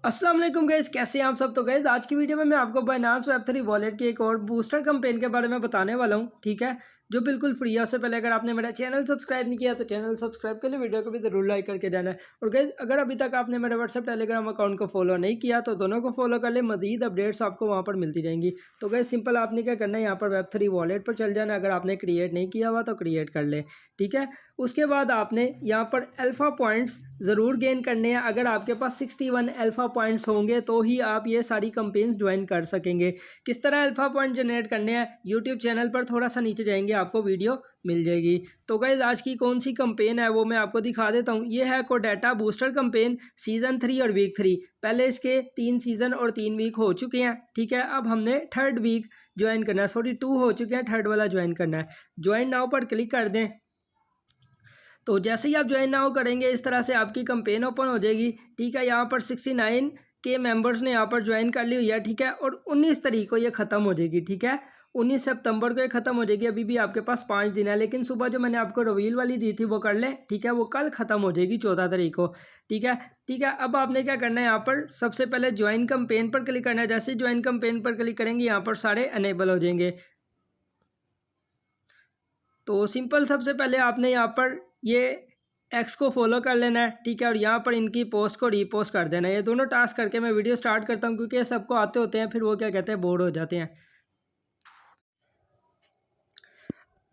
अस्सलाम वालेकुम गाइस, कैसे हैं आप सब। तो गाइस आज की वीडियो में मैं आपको बाइनांस वेब3 वॉलेट की एक और बूस्टर कैंपेन के बारे में बताने वाला हूं, ठीक है, जो बिल्कुल फ्री है। उससे पहले अगर आपने मेरा चैनल सब्सक्राइब नहीं किया तो चैनल सब्सक्राइब कर ले, वीडियो को भी जरूर लाइक करके जाना है। और गाइस अगर अभी तक आपने मेरे व्हाट्सएप टेलीग्राम अकाउंट को फॉलो नहीं किया तो दोनों को फॉलो कर ले, मजीद अपडेट्स आपको वहाँ पर मिलती रहेंगी। तो गाइस सिंपल आपने क्या करना है, यहाँ पर वेब3 वॉलेट पर चल जाना। अगर आपने क्रिएट नहीं किया हुआ तो क्रिएट कर ले, ठीक है। उसके बाद आपने यहाँ पर अल्फ़ा पॉइंट्स ज़रूर गेन करने हैं। अगर आपके पास 61 अल्फ़ा पॉइंट्स होंगे तो ही आप ये सारी कंपेन्स ज्वाइन कर सकेंगे। किस तरह अल्फ़ा पॉइंट जनरेट करने हैं, यूट्यूब चैनल पर थोड़ा सा नीचे जाएंगे आपको वीडियो मिल जाएगी। तो गाइस आज की कौन सी कंपेन है वो मैं आपको दिखा देता हूँ। ये है कोडाटा बूस्टर कंपेन सीज़न 3 और वीक 3। पहले इसके 3 सीज़न और 3 वीक हो चुके हैं, ठीक है। अब हमने थर्ड वीक ज्वाइन करना है, सॉरी 2 हो चुके हैं, थर्ड वाला ज्वाइन करना है। ज्वाइन नाउ पर क्लिक कर दें। तो जैसे ही आप ज्वाइन नाउ करेंगे इस तरह से आपकी कंपेन ओपन हो जाएगी, ठीक है। यहाँ पर 69 के मेंबर्स ने यहाँ पर ज्वाइन कर ली हुई है, ठीक है। और 19 तारीख को ये ख़त्म हो जाएगी, ठीक है। 19 सितंबर को ये ख़त्म हो जाएगी। अभी भी आपके पास 5 दिन है, लेकिन सुबह जो मैंने आपको रिवील वाली दी थी वो कर लें, ठीक है। वो कल ख़त्म हो जाएगी 14 तारीख को, ठीक है। ठीक है, अब आपने क्या करना है, यहाँ पर सबसे पहले ज्वाइन कंपेन पर क्लिक करना है। जैसे ज्वाइन कंपेन पर क्लिक करेंगे यहाँ पर सारे अनेबल हो जाएंगे। तो सिंपल सबसे पहले आपने यहाँ पर ये एक्स को फॉलो कर लेना है, ठीक है। और यहाँ पर इनकी पोस्ट को रीपोस्ट कर देना है। ये दोनों टास्क करके मैं वीडियो स्टार्ट करता हूँ, क्योंकि ये सबको आते होते हैं, फिर वो क्या कहते हैं, बोर हो जाते हैं।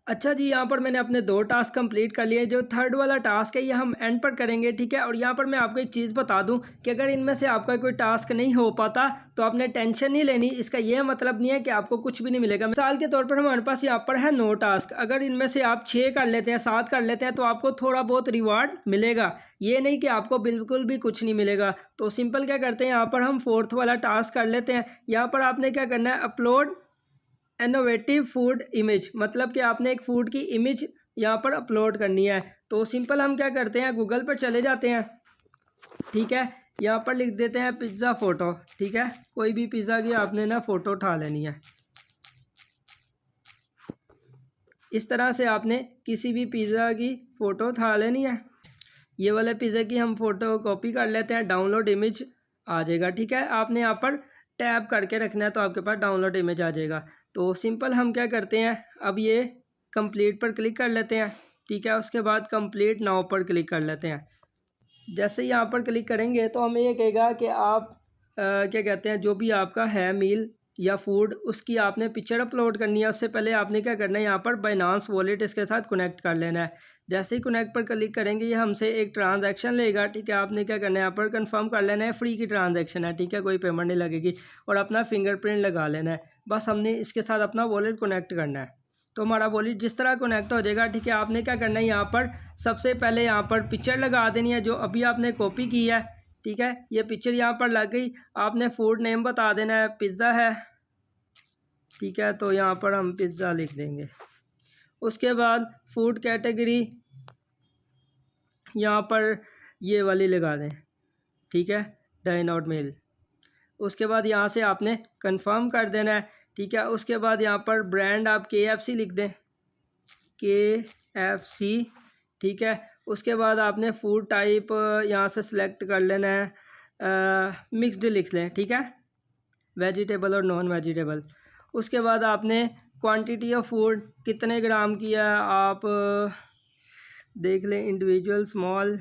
अच्छा जी, यहाँ पर मैंने अपने 2 टास्क कंप्लीट कर लिए। जो थर्ड वाला टास्क है ये हम एंड पर करेंगे, ठीक है। और यहाँ पर मैं आपको एक चीज़ बता दूँ कि अगर इनमें से आपका कोई टास्क नहीं हो पाता तो आपने टेंशन नहीं लेनी। इसका ये मतलब नहीं है कि आपको कुछ भी नहीं मिलेगा। मिसाल के तौर पर हमारे पास यहाँ पर है 9 टास्क। अगर इनमें से आप 6 कर लेते हैं, 7 कर लेते हैं तो आपको थोड़ा बहुत रिवार्ड मिलेगा। ये नहीं कि आपको बिल्कुल भी कुछ नहीं मिलेगा। तो सिंपल क्या करते हैं, यहाँ पर हम 4th वाला टास्क कर लेते हैं। यहाँ पर आपने क्या करना है, अपलोड इनोवेटिव फूड इमेज, मतलब कि आपने एक फूड की इमेज यहाँ पर अपलोड करनी है। तो सिंपल हम क्या करते हैं, गूगल पर चले जाते हैं, ठीक है। यहाँ पर लिख देते हैं पिज़्ज़ा फ़ोटो, ठीक है। कोई भी पिज़्ज़ा की आपने ना फ़ोटो उठा लेनी है। इस तरह से आपने किसी भी पिज़्ज़ा की फ़ोटो उठा लेनी है। ये वाले पिज़्ज़ा की हम फ़ोटो कॉपी कर लेते हैं, डाउनलोड इमेज आ जाएगा, ठीक है। आपने यहाँ पर टैब करके रखना है तो आपके पास डाउनलोड इमेज आ जाएगा। तो सिंपल हम क्या करते हैं, अब ये कंप्लीट पर क्लिक कर लेते हैं, ठीक है। उसके बाद कंप्लीट नाउ पर क्लिक कर लेते हैं। जैसे ही यहाँ पर क्लिक करेंगे तो हमें ये कहेगा कि आप क्या कहते हैं, जो भी आपका है मील या फूड, उसकी आपने पिक्चर अपलोड करनी है। उससे पहले आपने क्या करना है, यहाँ पर बाइनांस वॉलेट इसके साथ कनेक्ट कर लेना है। जैसे ही कनेक्ट पर क्लिक करेंगे ये हमसे एक ट्रांजैक्शन लेगा, ठीक है। आपने क्या करना है, यहाँ पर कंफर्म कर लेना है, फ्री की ट्रांजैक्शन है, ठीक है, कोई पेमेंट नहीं लगेगी। और अपना फिंगरप्रिंट लगा लेना है। बस हमने इसके साथ अपना वॉलेट कनेक्ट करना है। तो हमारा वॉलेट जिस तरह कनेक्ट हो जाएगा, ठीक है। आपने क्या करना है, यहाँ पर सबसे पहले यहाँ पर पिक्चर लगा देनी है जो अभी आपने कॉपी की है, ठीक है। ये पिक्चर यहाँ पर लग गई। आपने फूड नेम बता देना है, पिज़्ज़ा है, ठीक है। तो यहाँ पर हम पिज़्ज़ा लिख देंगे। उसके बाद फूड कैटेगरी यहाँ पर ये वाली लगा दें, ठीक है, डाइन आउट मील। उसके बाद यहाँ से आपने कंफर्म कर देना है, ठीक है। उसके बाद यहाँ पर ब्रांड आप KFC लिख दें, KFC, ठीक है। उसके बाद आपने फूड टाइप यहाँ से सिलेक्ट कर लेना है, मिक्स्ड लिख लें, ठीक है, वेजिटेबल और नॉन वेजिटेबल। उसके बाद आपने क्वांटिटी ऑफ फूड कितने ग्राम की है आप देख लें, इंडिविजुअल स्मॉल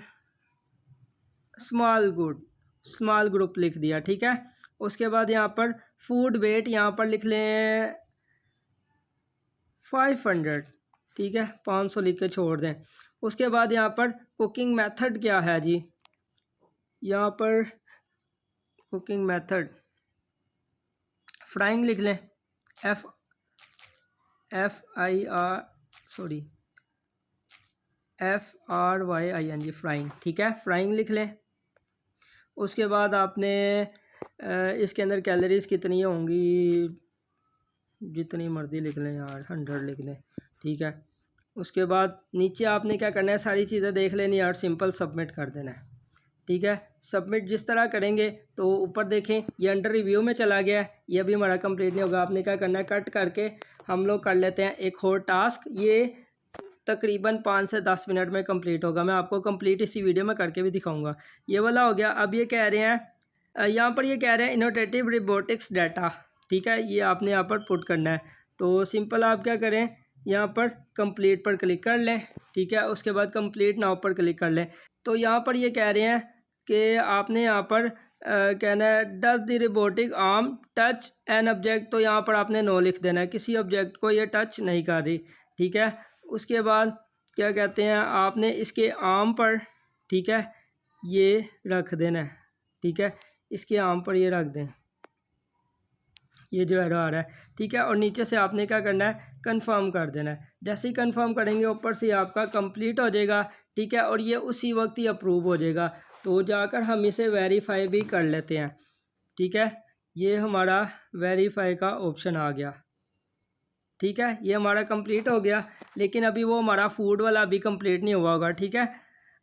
ग्रुप लिख दिया, ठीक है। उसके बाद यहाँ पर फूड वेट यहाँ पर लिख लें 500, ठीक है, 500 लिख के छोड़ दें। उसके बाद यहाँ पर कुकिंग मेथड क्या है जी, यहाँ पर कुकिंग मेथड फ्राइंग लिख लें, FRYING फ्राइंग, ठीक है, फ्राइंग लिख लें। उसके बाद आपने इसके अंदर कैलोरीज कितनी होंगी, जितनी मर्ज़ी लिख लें यार, 100 लिख लें, ठीक है। उसके बाद नीचे आपने क्या करना है, सारी चीज़ें देख लेनी है और सिंपल सबमिट कर देना है, ठीक है। सबमिट जिस तरह करेंगे तो ऊपर देखें ये अंडर रिव्यू में चला गया है, ये भी हमारा कंप्लीट नहीं होगा। आपने क्या करना है, कट करके हम लोग कर लेते हैं एक और टास्क। ये तकरीबन 5 से 10 मिनट में कंप्लीट होगा। मैं आपको कंप्लीट इसी वीडियो में करके भी दिखाऊंगा। ये वाला हो गया। अब ये कह रहे हैं यहाँ पर ये कह रहे हैं इनोवेटिव रोबोटिक्स डाटा, ठीक है, ये आपने यहाँ पर पुट करना है। तो सिंपल आप क्या करें, यहाँ पर कंप्लीट पर क्लिक कर लें, ठीक है, उसके बाद कंप्लीट नाउ पर क्लिक कर लें। तो यहाँ पर ये कह रहे हैं कि आपने यहाँ पर कहना है does the robotic arm touch an object, तो यहाँ पर आपने नो लिख देना है, किसी ऑब्जेक्ट को ये टच नहीं कर रही, ठीक है। उसके बाद क्या कहते हैं, आपने इसके आर्म पर, ठीक है, ये रख देना है, ठीक है, इसके आर्म पर ये रख दें, ये जो एरो आ रहा है, ठीक है। और नीचे से आपने क्या करना है, कंफर्म कर देना है। जैसे ही कंफर्म करेंगे ऊपर से आपका कंप्लीट हो जाएगा, ठीक है, और ये उसी वक्त ही अप्रूव हो जाएगा। तो जाकर हम इसे वेरीफाई भी कर लेते हैं, ठीक है। ये हमारा वेरीफाई का ऑप्शन आ गया, ठीक है, ये हमारा कंप्लीट हो गया। लेकिन अभी वो हमारा फूड वाला अभी कंप्लीट नहीं हुआ होगा, ठीक है।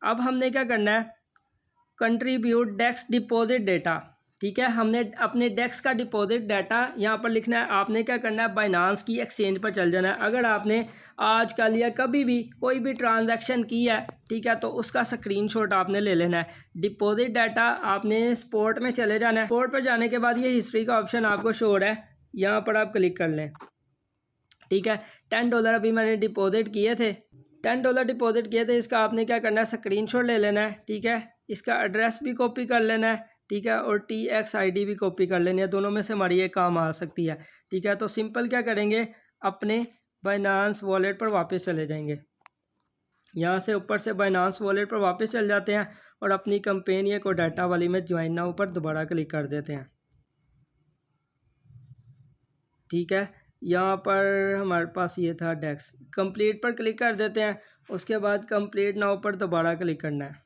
अब हमने क्या करना है, कंट्रीब्यूट डेक्स डिपॉजिट डेटा, ठीक है, हमने अपने डेक्स का डिपॉजिट डाटा यहाँ पर लिखना है। आपने क्या करना है, बाइनांस की एक्सचेंज पर चल जाना है। अगर आपने आज कल या कभी भी कोई भी ट्रांजैक्शन की है, ठीक है, तो उसका स्क्रीनशॉट आपने ले लेना है। डिपॉजिट डाटा आपने स्पॉट में चले जाना है। स्पॉट पर जाने के बाद ये हिस्ट्री का ऑप्शन आपको शो हो रहा है, यहाँ पर आप क्लिक कर लें, ठीक है। $10 अभी मैंने डिपॉजिट किए थे, $10 डिपॉजिट किए थे। इसका आपने क्या करना है, स्क्रीनशॉट ले लेना है, ठीक है, इसका एड्रेस भी कॉपी कर लेना है, ठीक है, और TX ID भी कॉपी कर लेनी है। दोनों में से हमारी ये काम आ सकती है, ठीक है। तो सिंपल क्या करेंगे, अपने बाइनांस वॉलेट पर वापस चले जाएंगे, यहाँ से ऊपर से बाइनांस वॉलेट पर वापस चल जाते हैं और अपनी कंपेन ये को डाटा वाली में ज्वाइन नाउ पर दोबारा क्लिक कर देते हैं, ठीक है। यहाँ पर हमारे पास ये था डेक्स, कंप्लीट पर क्लिक कर देते हैं। उसके बाद कंप्लीट नाउ पर दोबारा क्लिक करना है।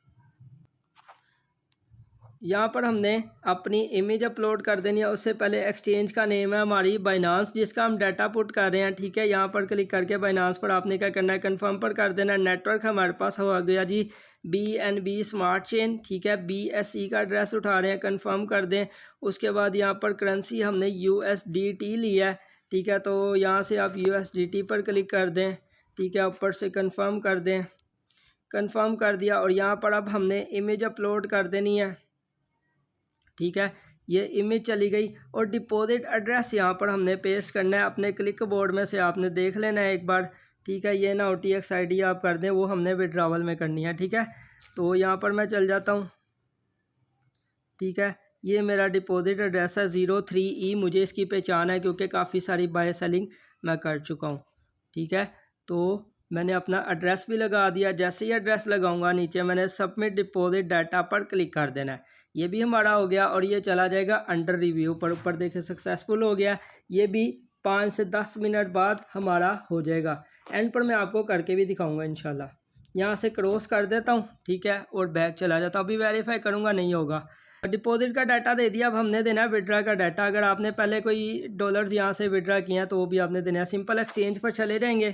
यहाँ पर हमने अपनी इमेज अपलोड कर देनी है। उससे पहले एक्सचेंज का नेम है हमारी बाइनांस, जिसका हम डाटा पुट कर रहे हैं, ठीक है। यहाँ पर क्लिक करके बाइनांस पर आपने क्या करना है, कंफर्म पर कर देना है। नेटवर्क हमारे पास हो गया जी BNB स्मार्ट चेन, ठीक है। BSC का एड्रेस उठा रहे हैं, कंफर्म कर दें। उसके बाद यहाँ पर करेंसी हमने USDT लिया है, ठीक है, तो यहाँ से आप USDT पर क्लिक कर दें, ठीक है, ऊपर से कंफर्म कर दें। कंफर्म कर दिया और यहाँ पर अब हमने इमेज अपलोड कर देनी है, ठीक है। ये इमेज चली गई और डिपॉजिट एड्रेस यहाँ पर हमने पेस्ट करना है। अपने क्लिक बोर्ड में से आपने देख लेना है एक बार, ठीक है। ये ना OTX ID आप कर दें, वो हमने विड्रावल में करनी है, ठीक है। तो यहाँ पर मैं चल जाता हूँ, ठीक है। ये मेरा डिपॉजिट एड्रेस है 03E, मुझे इसकी पहचान है क्योंकि काफ़ी सारी बाय सेलिंग मैं कर चुका हूँ, ठीक है। तो मैंने अपना एड्रेस भी लगा दिया। जैसे ही एड्रेस लगाऊंगा, नीचे मैंने सबमिट डिपॉजिट डाटा पर क्लिक कर देना है। ये भी हमारा हो गया और ये चला जाएगा अंडर रिव्यू पर। ऊपर देखें सक्सेसफुल हो गया। ये भी 5 से 10 मिनट बाद हमारा हो जाएगा। एंड पर मैं आपको करके भी दिखाऊंगा इंशाल्लाह। यहाँ से क्रॉस कर देता हूँ, ठीक है, और बैक चला जाता हूँ। अभी वेरीफाई करूँगा, नहीं होगा। डिपॉजिट का डाटा दे दिया, अब हमने देना है विड्रा का डाटा। अगर आपने पहले कोई डॉलर्स यहाँ से विड्रा किए हैं तो वो भी आपने देना है। सिंपल एक्सचेंज पर चले जाएंगे,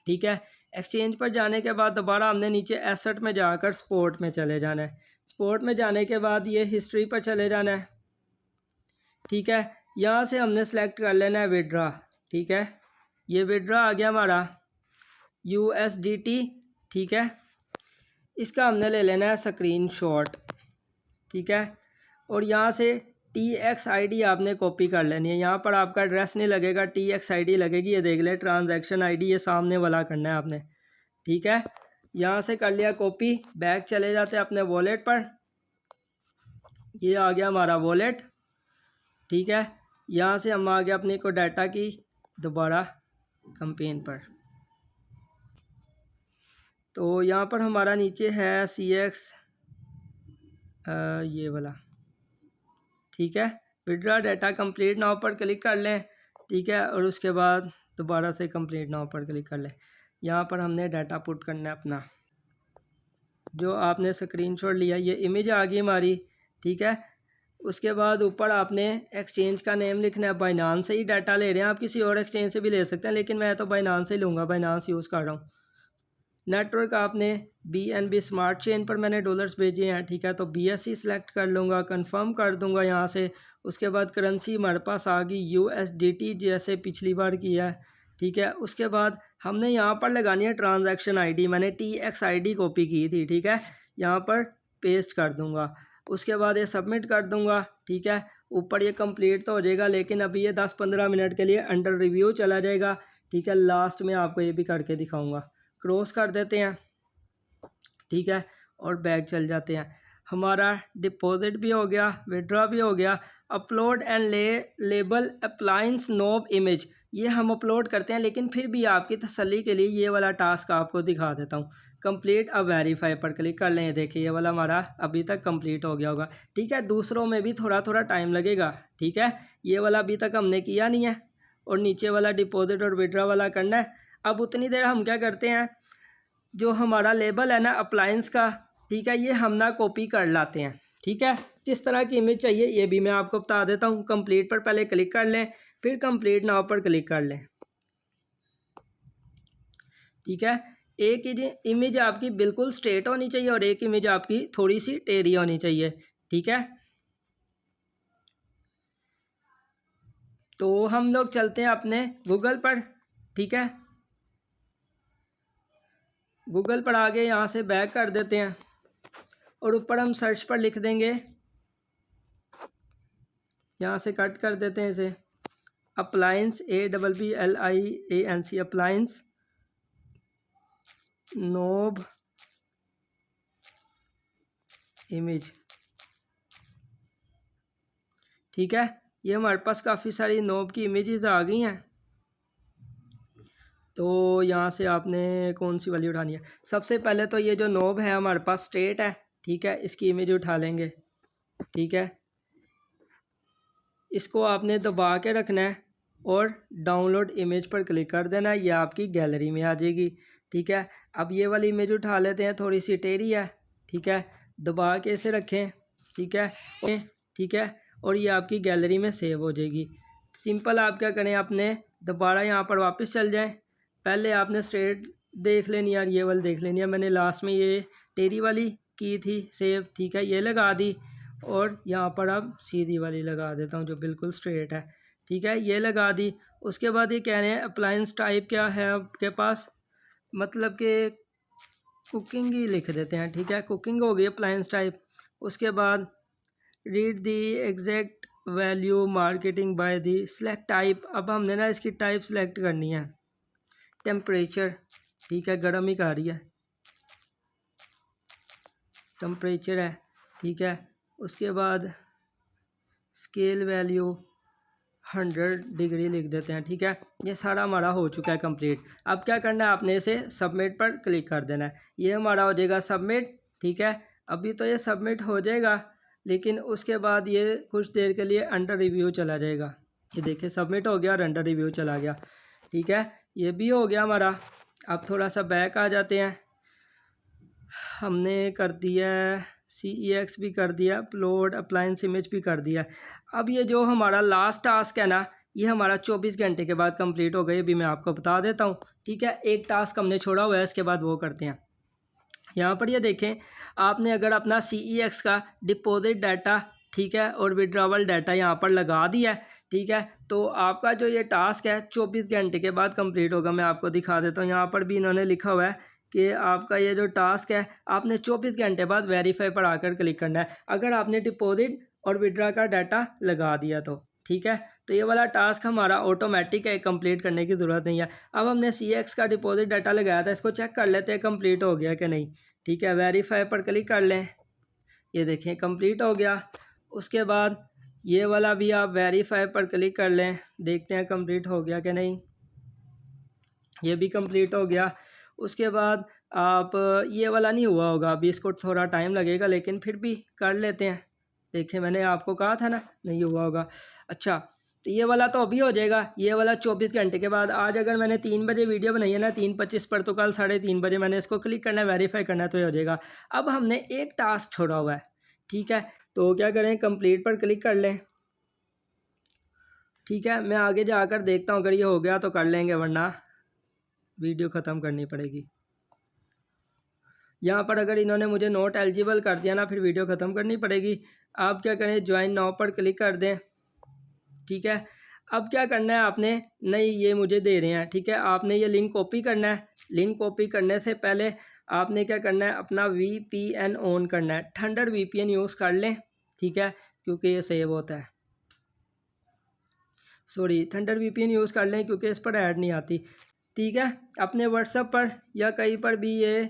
ठीक है। एक्सचेंज पर जाने के बाद दोबारा हमने नीचे एसेट में जाकर स्पोर्ट में चले जाना है। स्पोर्ट में जाने के बाद ये हिस्ट्री पर चले जाना है, ठीक है। यहाँ से हमने सेलेक्ट कर लेना है विड्रा, ठीक है। ये विड्रा आ गया हमारा USDT, ठीक है। इसका हमने ले लेना है स्क्रीनशॉट, ठीक है। और यहाँ से TX ID आपने कॉपी कर लेनी है। यहाँ पर आपका एड्रेस नहीं लगेगा, TX ID लगेगी। ये देख ले, ट्रांजैक्शन ID ये सामने वाला करना है आपने, ठीक है। यहाँ से कर लिया कॉपी, बैक चले जाते हैं अपने वॉलेट पर। ये आ गया हमारा वॉलेट, ठीक है। यहाँ से हम आ गए अपने को डाटा की दोबारा कंपेन पर। तो यहाँ पर हमारा नीचे है CX ये वाला, ठीक है। विड्रा डाटा कंप्लीट नाउ पर क्लिक कर लें, ठीक है। और उसके बाद दोबारा से कंप्लीट नाउ पर क्लिक कर लें। यहाँ पर हमने डाटा पुट करना है अपना, जो आपने स्क्रीनशॉट लिया। ये इमेज आ गई हमारी, ठीक है। उसके बाद ऊपर आपने एक्सचेंज का नेम लिखना है। बाइनांस से ही डाटा ले रहे हैं, आप किसी और एक्सचेंज से भी ले सकते हैं, लेकिन मैं तो बाइनांस से ही लूँगा, बाइनांस यूज़ कर रहा हूँ। नेटवर्क आपने BNB स्मार्ट चेन पर मैंने डॉलर्स भेजे हैं, ठीक है। तो BSC सिलेक्ट कर लूँगा, कंफर्म कर दूँगा यहाँ से। उसके बाद करेंसी हमारे पास आ गई USDT, जैसे पिछली बार किया है, ठीक है। उसके बाद हमने यहाँ पर लगानी है ट्रांजैक्शन ID। मैंने TX ID कॉपी की थी, ठीक है, यहाँ पर पेस्ट कर दूँगा। उसके बाद ये सबमिट कर दूंगा। ठीक है, ऊपर ये कंप्लीट तो हो जाएगा, लेकिन अभी ये 10-15 मिनट के लिए अंडर रिव्यू चला जाएगा। ठीक है, लास्ट में आपको ये भी करके दिखाऊंगा। क्रॉस कर देते हैं। ठीक है, और बैक चल जाते हैं। हमारा डिपॉजिट भी हो गया, विड्रॉ भी हो गया। Upload and label appliance knob image, ये हम अपलोड करते हैं, लेकिन फिर भी आपकी तसल्ली के लिए ये वाला टास्क आपको दिखा देता हूँ। कंप्लीट अब वेरीफाई पर क्लिक कर लें। देखिए ये वाला हमारा अभी तक कंप्लीट हो गया होगा। ठीक है, दूसरों में भी थोड़ा थोड़ा टाइम लगेगा। ठीक है, ये वाला अभी तक हमने किया नहीं है, और नीचे वाला डिपॉजिट और विड्रॉ वाला करना है। अब उतनी देर हम क्या करते हैं, जो हमारा लेबल है ना अप्लायंस का, ठीक है, ये हम ना कॉपी कर लाते हैं। ठीक है, किस तरह की इमेज चाहिए ये भी मैं आपको बता देता हूँ। कंप्लीट पर पहले क्लिक कर लें, फिर कंप्लीट नाउ पर क्लिक कर लें। ठीक है, एक इमेज आपकी बिल्कुल स्ट्रेट होनी चाहिए और एक इमेज आपकी थोड़ी सी टेढ़ी होनी चाहिए। ठीक है, तो हम लोग चलते हैं अपने गूगल पर। ठीक है, गूगल पर आगे यहाँ से बैक कर देते हैं, और ऊपर हम सर्च पर लिख देंगे, यहाँ से कट कर देते हैं इसे, appliance APPLIANC appliance knob image. ठीक है, ये हमारे पास काफ़ी सारी नॉब की इमेजेस आ गई हैं। तो यहाँ से आपने कौन सी वाली उठानी है। सबसे पहले तो ये जो नॉब है हमारे पास स्ट्रेट है। ठीक है, इसकी इमेज उठा लेंगे। ठीक है, इसको आपने दबा के रखना है और डाउनलोड इमेज पर क्लिक कर देना है, ये आपकी गैलरी में आ जाएगी। ठीक है, अब ये वाली इमेज उठा लेते हैं, थोड़ी सी टेढ़ी है। ठीक है, दबा के इसे रखें। ठीक है, ठीक है, और ये आपकी गैलरी में सेव हो जाएगी। सिंपल आप क्या करें, आपने दोबारा यहाँ पर वापस चल जाएं। पहले आपने स्ट्रेट देख लेनी है, ये वाली देख लेनी है। मैंने लास्ट में ये टेढ़ी वाली की थी सेव। ठीक है, ये लगा दी, और यहाँ पर अब सीधी वाली लगा देता हूँ जो बिल्कुल स्ट्रेट है। ठीक है, ये लगा दी। उसके बाद ये कह रहे हैं अप्लायंस टाइप क्या है आपके पास, मतलब कि कुकिंग ही लिख देते हैं। ठीक है, कुकिंग हो गई अप्लायंस टाइप। उसके बाद read the exact value marketing by the select type. अब हमने ना इसकी टाइप सेलेक्ट करनी है। टेम्परेचर, ठीक है, गर्म ही कर रही है, टेम्परेचर है। ठीक है, उसके बाद स्केल वैल्यू 100 डिग्री लिख देते हैं। ठीक है, ये सारा हमारा हो चुका है कंप्लीट। अब क्या करना है, आपने इसे सबमिट पर क्लिक कर देना है, ये हमारा हो जाएगा सबमिट। ठीक है, अभी तो ये सबमिट हो जाएगा, लेकिन उसके बाद ये कुछ देर के लिए अंडर रिव्यू चला जाएगा। ये देखिए सबमिट हो गया और अंडर रिव्यू चला गया। ठीक है, ये भी हो गया हमारा। अब थोड़ा सा बैक आ जाते हैं। हमने कर दिया CEX भी कर दिया, अपलोड अप्लायंस इमेज भी कर दिया। अब ये जो हमारा लास्ट टास्क है ना, ये हमारा 24 घंटे के बाद कंप्लीट हो गई। अभी मैं आपको बता देता हूँ। ठीक है, एक टास्क हमने छोड़ा हुआ है, इसके बाद वो करते हैं। यहाँ पर ये देखें, आपने अगर अपना CEX का डिपॉजिट डाटा, ठीक है, और विड्रॉवल डाटा यहाँ पर लगा दिया है। ठीक है, तो आपका जो ये टास्क है 24 घंटे के बाद कंप्लीट होगा। मैं आपको दिखा देता हूँ, यहाँ पर भी इन्होंने लिखा हुआ है कि आपका ये जो टास्क है आपने 24 घंटे बाद वेरीफाई पर आकर क्लिक करना है, अगर आपने डिपॉजिट और विड्रॉ का डाटा लगा दिया तो। ठीक है, तो ये वाला टास्क हमारा ऑटोमेटिक है, कंप्लीट करने की ज़रूरत नहीं है। अब हमने CEX का डिपॉजिट डाटा लगाया था, इसको चेक कर लेते हैं कंप्लीट हो गया कि नहीं। ठीक है, वेरीफाई पर क्लिक कर लें, ये देखें कंप्लीट हो गया। उसके बाद ये वाला भी आप वेरीफाई पर क्लिक कर लें, देखते हैं कंप्लीट हो गया कि नहीं। ये भी कंप्लीट हो गया। उसके बाद आप ये वाला नहीं हुआ होगा अभी, इसको थोड़ा टाइम लगेगा, लेकिन फिर भी कर लेते हैं। देखें मैंने आपको कहा था ना नहीं हुआ होगा। अच्छा, तो ये वाला तो अभी हो जाएगा, ये वाला 24 घंटे के बाद। आज अगर मैंने 3 बजे वीडियो बनाई है ना 3:25 पर, तो कल 3:30 बजे मैंने इसको क्लिक करना है, वेरीफाई करना है, तो ये हो जाएगा। अब हमने एक टास्क छोड़ा हुआ है। ठीक है, तो क्या करें, कंप्लीट पर क्लिक कर लें। ठीक है, मैं आगे जाकर देखता हूँ, अगर ये हो गया तो कर लेंगे, वरना वीडियो ख़त्म करनी पड़ेगी। यहाँ पर अगर इन्होंने मुझे नोट एलिजिबल कर दिया ना, फिर वीडियो ख़त्म करनी पड़ेगी। आप क्या करें, ज्वाइन नाउ पर क्लिक कर दें। ठीक है, अब क्या करना है आपने, नहीं ये मुझे दे रहे हैं। ठीक है, आपने ये लिंक कॉपी करना है। लिंक कॉपी करने से पहले आपने क्या करना है, अपना VPN ऑन करना है। थंडर VPN यूज़ कर लें, ठीक है, क्योंकि ये सेव होता है। सॉरी, थंडर VPN यूज़ कर लें क्योंकि इस पर ऐड नहीं आती, ठीक है। अपने व्हाट्सएप पर या कहीं पर भी ये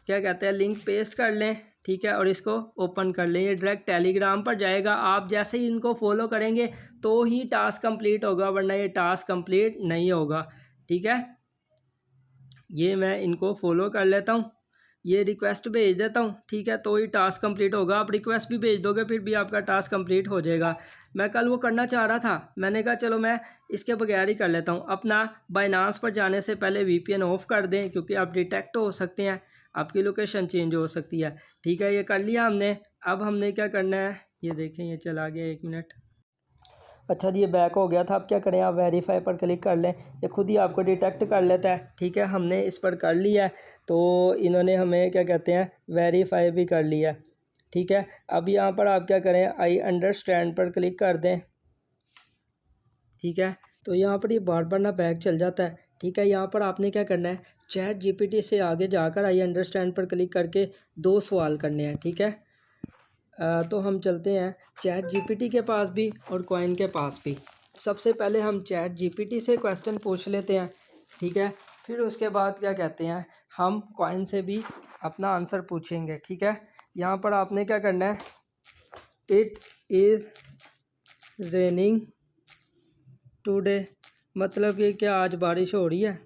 क्या कहते हैं लिंक पेस्ट कर लें, ठीक है, और इसको ओपन कर लें। ये डायरेक्ट टेलीग्राम पर जाएगा। आप जैसे ही इनको फॉलो करेंगे तो ही टास्क कंप्लीट होगा, वरना ये टास्क कंप्लीट नहीं होगा, ठीक है। ये मैं इनको फॉलो कर लेता हूँ, ये रिक्वेस्ट भेज देता हूँ, ठीक है, तो ही टास्क कंप्लीट होगा। आप रिक्वेस्ट भी भेज दोगे फिर भी आपका टास्क कंप्लीट हो जाएगा। मैं कल वो करना चाह रहा था, मैंने कहा चलो मैं इसके बगैर ही कर लेता हूँ। अपना बाइनांस पर जाने से पहले VPN ऑफ कर दें, क्योंकि आप डिटेक्ट हो सकते हैं, आपकी लोकेशन चेंज हो सकती है, ठीक है। ये कर लिया हमने। अब हमने क्या करना है, ये देखें ये चला गया, 1 मिनट। अच्छा जी, ये बैक हो गया था। अब क्या करें, आप वेरीफाई पर क्लिक कर लें, ये खुद ही आपको डिटेक्ट कर लेता है, ठीक है। हमने इस पर कर लिया है, तो इन्होंने हमें क्या कहते हैं वेरीफाई भी कर लिया, ठीक है। अब यहाँ पर आप क्या करें, आई अंडरस्टैंड पर क्लिक कर दें, ठीक है। तो यहाँ पर ये बार बार ना बैक चल जाता है, ठीक है। यहाँ पर आपने क्या करना है, ChatGPT से आगे जाकर आई अंडरस्टैंड पर क्लिक करके 2 सवाल करने हैं, ठीक है। तो हम चलते हैं ChatGPT के पास भी और कॉइन के पास भी। सबसे पहले हम ChatGPT से क्वेश्चन पूछ लेते हैं, ठीक है। फिर उसके बाद क्या कहते हैं, हम कॉइन से भी अपना आंसर पूछेंगे, ठीक है। यहाँ पर आपने क्या करना है, इट इज़ रेनिंग टुडे, मतलब ये क्या आज बारिश हो रही है,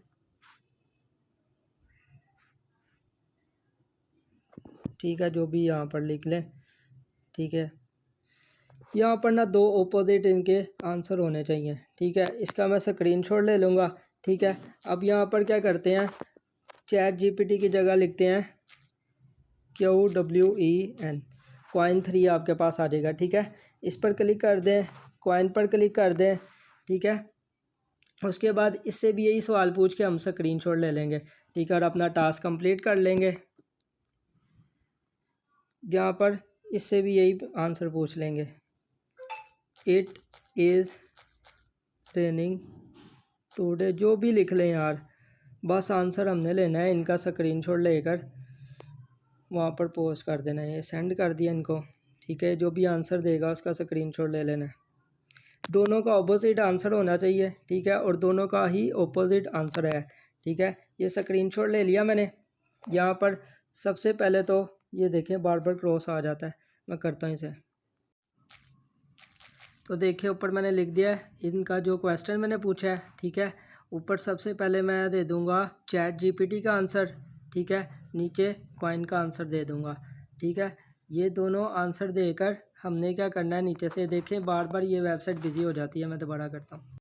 ठीक है, जो भी यहाँ पर लिख लें, ठीक है। यहाँ पर ना 2 ऑपोजिट इनके आंसर होने चाहिए, ठीक है। इसका मैं स्क्रीनशॉट ले लूँगा, ठीक है। अब यहाँ पर क्या करते हैं, ChatGPT की जगह लिखते हैं QWEN, कॉइन 3 आपके पास आ जाएगा, ठीक है। इस पर क्लिक कर दें, कॉइन पर क्लिक कर दें, ठीक है। उसके बाद इससे भी यही सवाल पूछ के हम स्क्रीनशॉट ले लेंगे, ठीक है, और अपना टास्क कंप्लीट कर लेंगे। यहाँ पर इससे भी यही आंसर पूछ लेंगे, इट इज़ रेनिंग टुडे, जो भी लिख लें यार, बस आंसर हमने लेना है। इनका स्क्रीनशॉट लेकर वहाँ पर पोस्ट कर देना है, ये सेंड कर दिया इनको, ठीक है। जो भी आंसर देगा उसका स्क्रीनशॉट ले लेना है। दोनों का ऑपोजिट आंसर होना चाहिए, ठीक है, और दोनों का ही ऑपोजिट आंसर है, ठीक है। ये स्क्रीनशॉट ले लिया मैंने। यहाँ पर सबसे पहले तो ये देखें बार बार क्रॉस आ जाता है, मैं करता हूँ इसे, तो देखिए ऊपर मैंने लिख दिया है इनका जो क्वेश्चन मैंने पूछा है, ठीक है। ऊपर सबसे पहले मैं दे दूँगा ChatGPT का आंसर, ठीक है, नीचे कॉइन का आंसर दे दूँगा, ठीक है। ये दोनों आंसर देकर हमने क्या करना है, नीचे से देखें बार बार ये वेबसाइट बिज़ी हो जाती है, मैं दोबारा करता हूँ।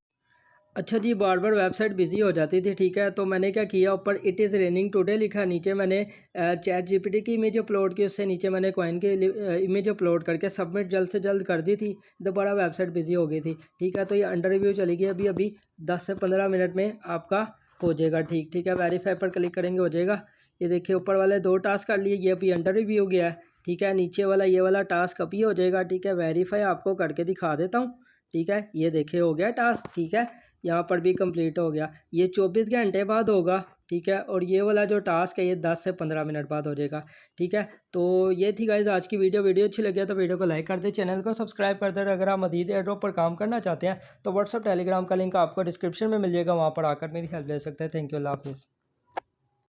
अच्छा जी, बार बार वेबसाइट बिज़ी हो जाती थी, ठीक है। तो मैंने क्या किया, ऊपर इट इज़ रेनिंग टुडे लिखा, नीचे मैंने ChatGPT की इमेज अपलोड की, उससे नीचे मैंने कॉइन की इमेज अपलोड करके सबमिट जल्द से जल्द कर दी थी। दोबारा वेबसाइट बिज़ी हो गई थी, ठीक है। तो ये अंडर रिव्यू चली गई, अभी अभी 10 से 15 मिनट में आपका हो जाएगा, ठीक है। वेरीफाई पर क्लिक करेंगे हो जाएगा। ये देखिए ऊपर वाले 2 टास्क कर लिए, ये अभी अंडर रिव्यू हो गया है, ठीक है। नीचे वाला ये वाला टास्क अभी हो जाएगा, ठीक है। वेरीफाई आपको करके दिखा देता हूँ, ठीक है। ये देखिए हो गया टास्क, ठीक है, यहाँ पर भी कंप्लीट हो गया। ये 24 घंटे बाद होगा, ठीक है, और ये वाला जो टास्क है ये 10 से 15 मिनट बाद हो जाएगा, ठीक है। तो ये थी गाइस आज की वीडियो अच्छी लगी तो वीडियो को लाइक कर दे, चैनल को सब्सक्राइब कर दे। अगर आप मज़ीद एयर ड्रॉप पर काम करना चाहते हैं तो व्हाट्सअप टेलीग्राम का लिंक आपको डिस्क्रिप्शन में मिल जाएगा, वहाँ पर आकर मेरी हेल्प ले सकते हैं। थैंक यू, अल्लाह हाफिज़।